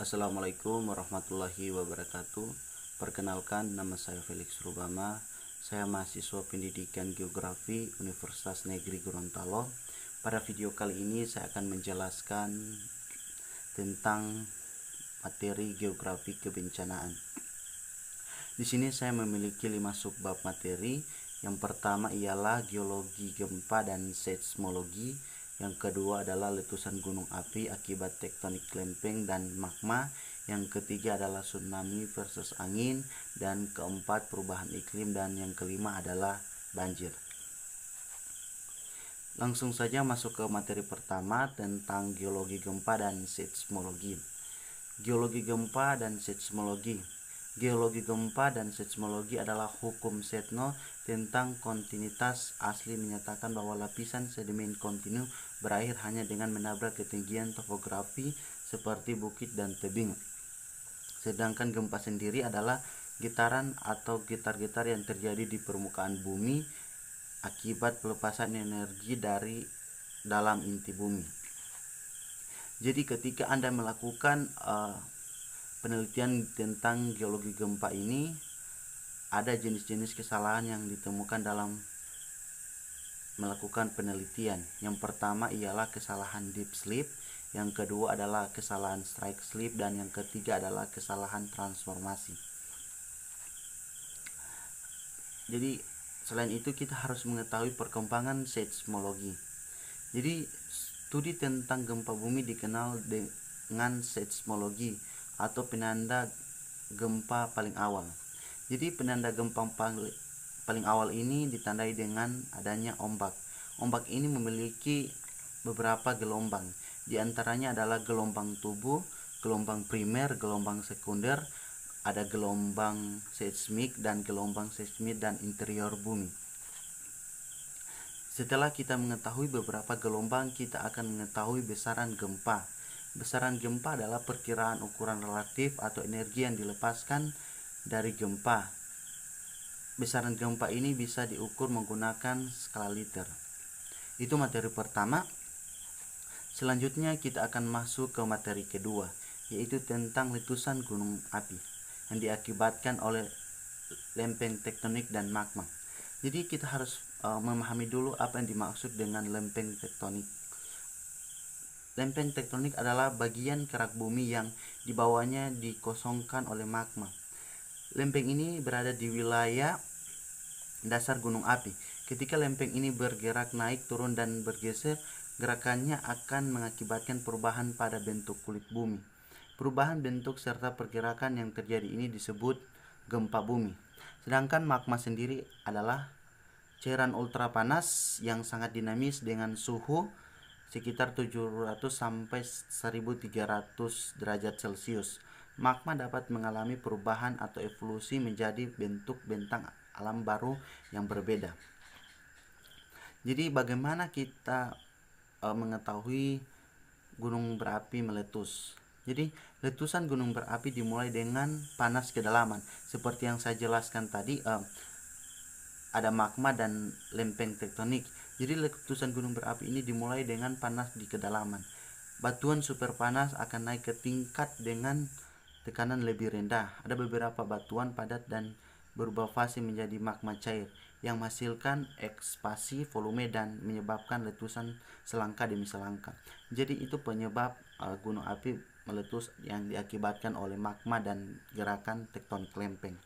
Assalamualaikum warahmatullahi wabarakatuh. Perkenalkan, nama saya Felix Rubama. Saya mahasiswa pendidikan geografi Universitas Negeri Gorontalo. Pada video kali ini saya akan menjelaskan tentang materi geografi kebencanaan. Di sini saya memiliki 5 subbab materi. Yang pertama ialah geologi gempa dan seismologi. Yang kedua adalah letusan gunung api akibat tektonik lempeng dan magma. Yang ketiga adalah tsunami versus angin. Dan keempat perubahan iklim. Dan yang kelima adalah banjir. Langsung saja masuk ke materi pertama tentang geologi gempa dan seismologi. Geologi gempa dan seismologi. Geologi gempa dan seismologi adalah hukum Setno tentang kontinuitas asli, menyatakan bahwa lapisan sedimen kontinu berakhir hanya dengan menabrak ketinggian topografi seperti bukit dan tebing. Sedangkan gempa sendiri adalah getaran atau getar-getar yang terjadi di permukaan bumi akibat pelepasan energi dari dalam inti bumi. Jadi ketika Anda melakukan penelitian tentang geologi gempa ini, ada jenis-jenis kesalahan yang ditemukan dalam melakukan penelitian. Yang pertama ialah kesalahan deep slip, yang kedua adalah kesalahan strike slip, dan yang ketiga adalah kesalahan transformasi. Jadi selain itu kita harus mengetahui perkembangan seismologi. Jadi studi tentang gempa bumi dikenal dengan seismologi atau penanda gempa paling awal. Jadi penanda gempa paling awal ini ditandai dengan adanya ombak. Ombak ini memiliki beberapa gelombang. Di antaranya adalah gelombang tubuh, gelombang primer, gelombang sekunder, ada gelombang seismik dan gelombang seismik dan interior bumi. Setelah kita mengetahui beberapa gelombang, kita akan mengetahui besaran gempa. Besaran gempa adalah perkiraan ukuran relatif atau energi yang dilepaskan dari gempa. Besaran gempa ini bisa diukur menggunakan skala liter. Itu materi pertama. Selanjutnya kita akan masuk ke materi kedua, yaitu tentang letusan gunung api yang diakibatkan oleh lempeng tektonik dan magma. Jadi kita harus memahami dulu apa yang dimaksud dengan lempeng tektonik. Lempeng tektonik adalah bagian kerak bumi yang di bawahnya dikosongkan oleh magma. Lempeng ini berada di wilayah dasar gunung api. Ketika lempeng ini bergerak naik, turun, dan bergeser, gerakannya akan mengakibatkan perubahan pada bentuk kulit bumi. Perubahan bentuk serta pergerakan yang terjadi ini disebut gempa bumi. Sedangkan magma sendiri adalah cairan ultra panas yang sangat dinamis dengan suhu sekitar 700 sampai 1300 derajat Celcius. Magma dapat mengalami perubahan atau evolusi menjadi bentuk bentang alam baru yang berbeda. Jadi bagaimana kita mengetahui gunung berapi meletus? Jadi letusan gunung berapi dimulai dengan panas kedalaman. Seperti yang saya jelaskan tadi, ada magma dan lempeng tektonik. Jadi letusan gunung berapi ini dimulai dengan panas di kedalaman. Batuan super panas akan naik ke tingkat dengan tekanan lebih rendah. Ada beberapa batuan padat dan berubah fase menjadi magma cair yang menghasilkan ekspansi volume dan menyebabkan letusan selangkah demi selangkah. Jadi itu penyebab gunung api meletus yang diakibatkan oleh magma dan gerakan tektonik lempeng.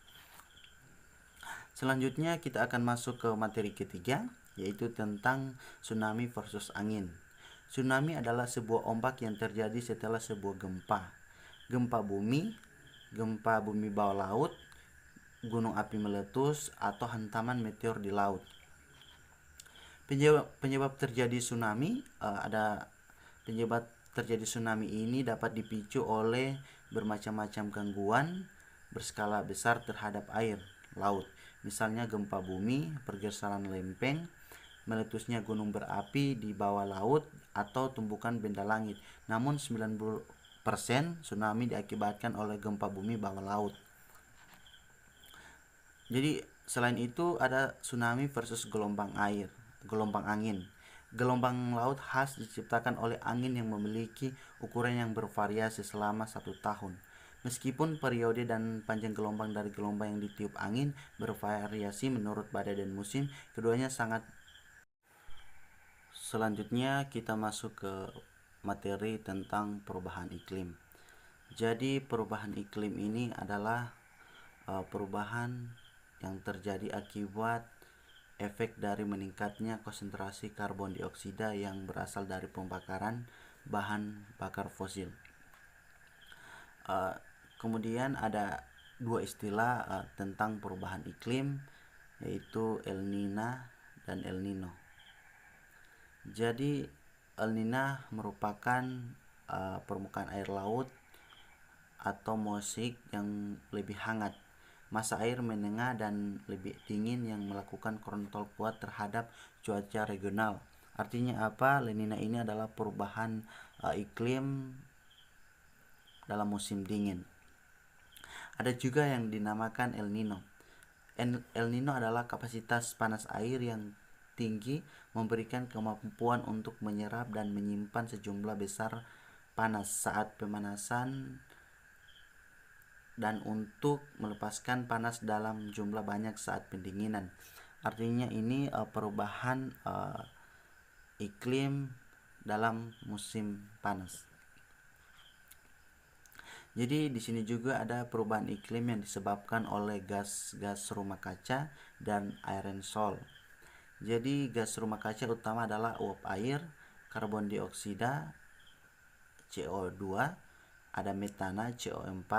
Selanjutnya kita akan masuk ke materi ketiga, yaitu tentang tsunami versus angin. Tsunami adalah sebuah ombak yang terjadi setelah sebuah gempa. Gempa bumi bawah laut, gunung api meletus, atau hantaman meteor di laut. Penyebab terjadi tsunami ini dapat dipicu oleh bermacam-macam gangguan berskala besar terhadap air laut. Misalnya gempa bumi, pergeseran lempeng, meletusnya gunung berapi di bawah laut, atau tumbukan benda langit. Namun 90% tsunami diakibatkan oleh gempa bumi bawah laut. Jadi selain itu ada tsunami versus gelombang angin. Gelombang laut khas diciptakan oleh angin yang memiliki ukuran yang bervariasi selama 1 tahun. Meskipun periode dan panjang gelombang dari gelombang yang ditiup angin bervariasi menurut badai dan musim, keduanya sangat. Selanjutnya kita masuk ke materi tentang perubahan iklim. Jadi perubahan iklim ini adalah perubahan yang terjadi akibat efek dari meningkatnya konsentrasi karbon dioksida yang berasal dari pembakaran bahan bakar fosil. Kemudian ada dua istilah tentang perubahan iklim, yaitu El Niño dan El Nino. Jadi El Niño merupakan permukaan air laut atau musik yang lebih hangat, masa air menengah dan lebih dingin yang melakukan kontrol kuat terhadap cuaca regional. Artinya apa? El Niño ini adalah perubahan iklim dalam musim dingin. Ada juga yang dinamakan El Nino. El Nino adalah kapasitas panas air yang tinggi memberikan kemampuan untuk menyerap dan menyimpan sejumlah besar panas saat pemanasan dan untuk melepaskan panas dalam jumlah banyak saat pendinginan. Artinya ini perubahan iklim dalam musim panas. Jadi di sini juga ada perubahan iklim yang disebabkan oleh gas-gas rumah kaca dan aerosol. Jadi gas rumah kaca utama adalah uap air, karbon dioksida, CO2, ada metana, CO4,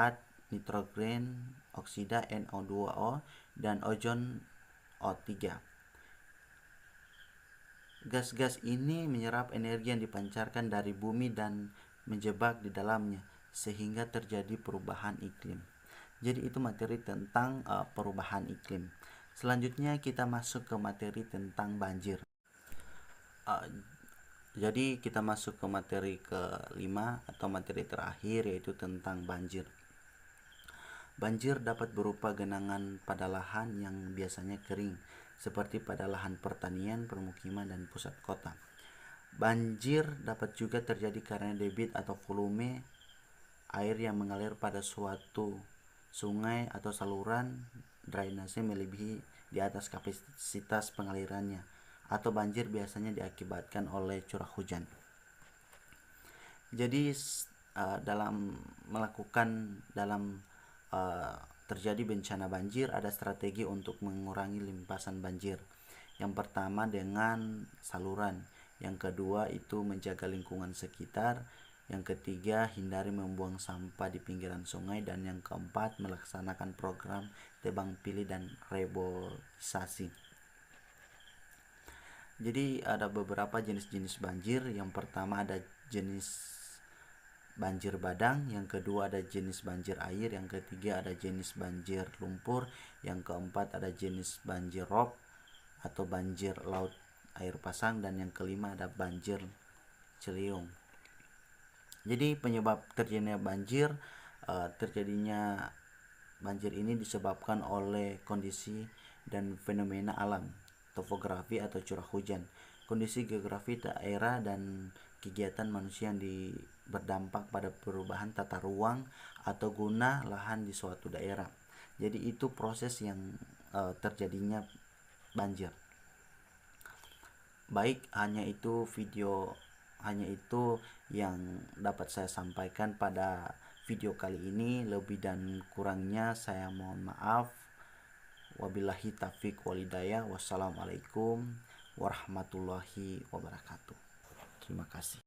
nitrogen oksida, NO2O, dan ozon O3. Gas-gas ini menyerap energi yang dipancarkan dari bumi dan menjebak di dalamnya, sehingga terjadi perubahan iklim. Jadi itu materi tentang perubahan iklim. Selanjutnya kita masuk ke materi tentang banjir. Jadi kita masuk ke materi kelima atau materi terakhir, yaitu tentang banjir. Banjir dapat berupa genangan pada lahan yang biasanya kering, seperti pada lahan pertanian, permukiman, dan pusat kota. Banjir dapat juga terjadi karena debit atau volume air yang mengalir pada suatu sungai atau saluran drainase melebihi di atas kapasitas pengalirannya, atau banjir biasanya diakibatkan oleh curah hujan. Jadi terjadi bencana banjir, ada strategi untuk mengurangi limpasan banjir. Yang pertama dengan saluran, yang kedua itu menjaga lingkungan sekitar, yang ketiga hindari membuang sampah di pinggiran sungai, dan yang keempat melaksanakan program tebang pilih dan reboisasi. Jadi ada beberapa jenis-jenis banjir. Yang pertama ada jenis banjir bandang, yang kedua ada jenis banjir air, yang ketiga ada jenis banjir lumpur, yang keempat ada jenis banjir rob atau banjir laut air pasang, dan yang kelima ada banjir ciliwung. Jadi penyebab terjadinya banjir ini disebabkan oleh kondisi dan fenomena alam, topografi atau curah hujan, kondisi geografi daerah, dan kegiatan manusia yang berdampak pada perubahan tata ruang atau guna lahan di suatu daerah. Jadi itu proses yang terjadinya banjir. Baik, hanya itu yang dapat saya sampaikan pada video kali ini. Lebih dan kurangnya saya mohon maaf. Wabillahi taufiq walhidayah. Wassalamualaikum warahmatullahi wabarakatuh. Terima kasih.